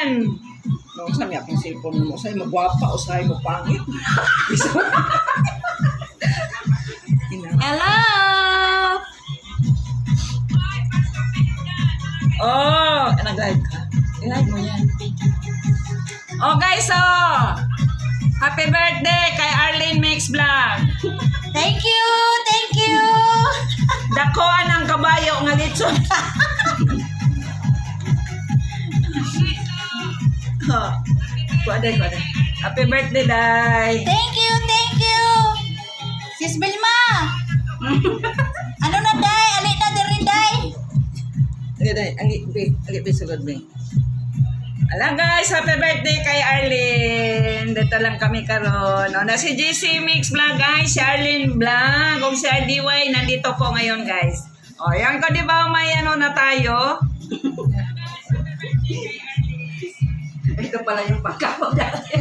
yan. Nung saan niya akong cellphone mo? Sa'yo magwapa o sa'yo mo pangit? Hello! Oh, nag-live ka? I-live mo yan. Oh guys, oh! Happy birthday kay Arlene Mix Vlog. Thank you! Thank you! Dakoan ang kabayo nga litson. Oh. Kuwaday. Happy birthday, Day. Thank you! Thank you! Sis Bilma! Ano na, Day? Ali na diri, Day? Agit sugod ba? Ala guys, happy birthday kay Arlene. Dito lang kami karon. O, na si JC Mix Vlog guys, si Arlene Vlog, kung si RDY, nandito po ngayon guys. O, yan ko di ba may ano na tayo? Ito pala yung pagkapo dati.